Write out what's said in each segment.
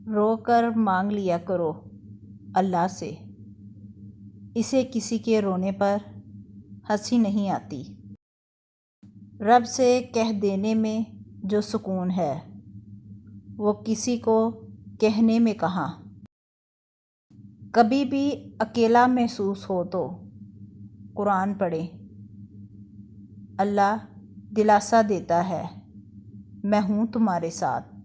رو کر مانگ لیا کرو اللہ سے، اسے کسی کے رونے پر ہنسی نہیں آتی۔ رب سے کہہ دینے میں جو سکون ہے وہ کسی کو کہنے میں کہاں۔ کبھی بھی اکیلا محسوس ہو تو قرآن پڑھیں، اللہ دلاسا دیتا ہے، میں ہوں تمہارے ساتھ۔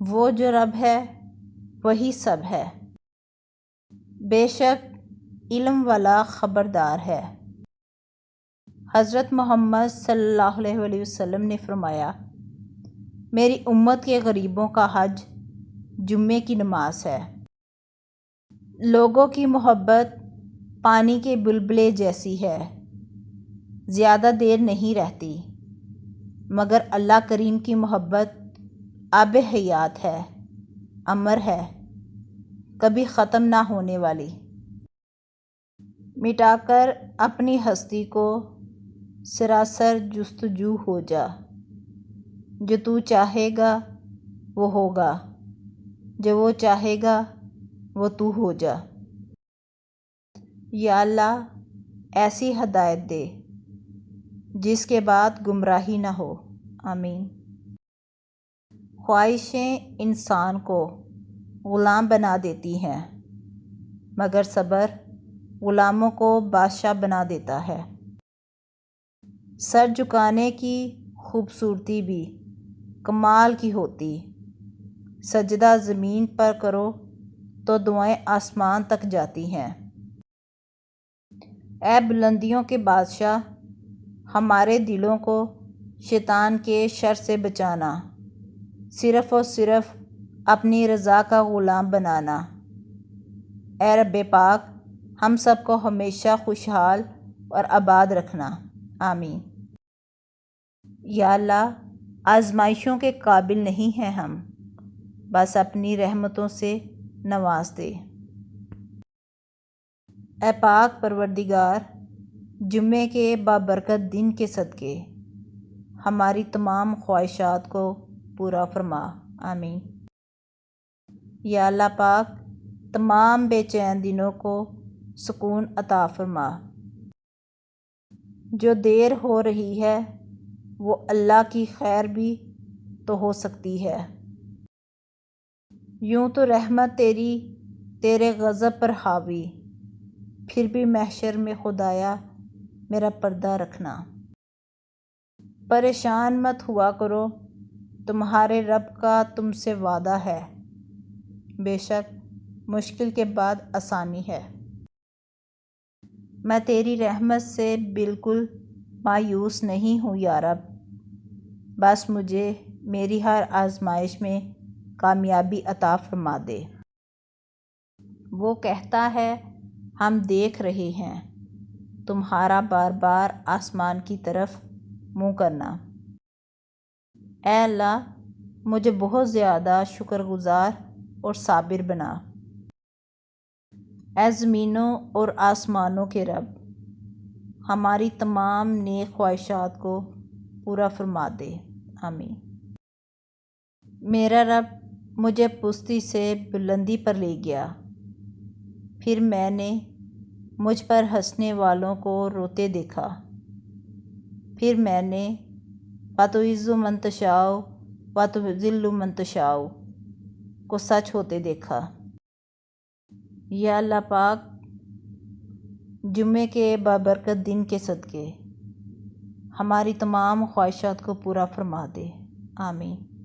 وہ جو رب ہے وہی سب ہے، بے شک علم والا خبردار ہے۔ حضرت محمد صلی اللہ علیہ وسلم نے فرمایا، میری امت کے غریبوں کا حج جمعے کی نماز ہے۔ لوگوں کی محبت پانی کے بلبلے جیسی ہے، زیادہ دیر نہیں رہتی، مگر اللہ کریم کی محبت آب حیات ہے، امر ہے، کبھی ختم نہ ہونے والی۔ مٹا کر اپنی ہستی کو سراسر جستجو ہو جا، جو تو چاہے گا وہ ہوگا، جو وہ چاہے گا وہ تو ہو جا۔ یا اللہ ایسی ہدایت دے جس کے بعد گمراہی نہ ہو، آمین۔ خواہشیں انسان کو غلام بنا دیتی ہیں، مگر صبر غلاموں کو بادشاہ بنا دیتا ہے۔ سر جھکانے کی خوبصورتی بھی کمال کی ہوتی، سجدہ زمین پر کرو تو دعائیں آسمان تک جاتی ہیں۔ اے بلندیوں کے بادشاہ، ہمارے دلوں کو شیطان کے شر سے بچانا، صرف اور صرف اپنی رضا کا غلام بنانا۔ اے رب پاک، ہم سب کو ہمیشہ خوشحال اور آباد رکھنا، آمین۔ یا اللہ آزمائشوں کے قابل نہیں ہیں ہم، بس اپنی رحمتوں سے نواز دے۔ اے پاک پروردگار، جمعے کے بابرکت دن کے صدقے ہماری تمام خواہشات کو پورا فرما، آمین۔ یا اللہ پاک تمام بے چین دنوں کو سکون عطا فرما۔ جو دیر ہو رہی ہے وہ اللہ کی خیر بھی تو ہو سکتی ہے۔ یوں تو رحمت تیری تیرے غضب پر حاوی، پھر بھی محشر میں خدایا میرا پردہ رکھنا۔ پریشان مت ہوا کرو، تمہارے رب کا تم سے وعدہ ہے، بے شک مشکل کے بعد آسانی ہے۔ میں تیری رحمت سے بالکل مایوس نہیں ہوں یا رب، بس مجھے میری ہر آزمائش میں کامیابی عطا فرما دے۔ وہ کہتا ہے، ہم دیکھ رہے ہیں، تمہارا بار بار آسمان کی طرف منہ کرنا۔ اے اللہ مجھے بہت زیادہ شکر گزار اور صابر بنا۔ اے زمینوں اور آسمانوں کے رب، ہماری تمام نیک خواہشات کو پورا فرما دے، آمین۔ میرا رب مجھے پستی سے بلندی پر لے گیا، پھر میں نے مجھ پر ہنسنے والوں کو روتے دیکھا، پھر میں نے وَتُعِزُّ مَن تَشَاءُ وَتُذِلُّ مَن تَشَاءُ کو سچ ہوتے دیکھا۔ یا اللہ پاک جمعے کے بابرکت دن کے صدقے ہماری تمام خواہشات کو پورا فرما دے، آمین۔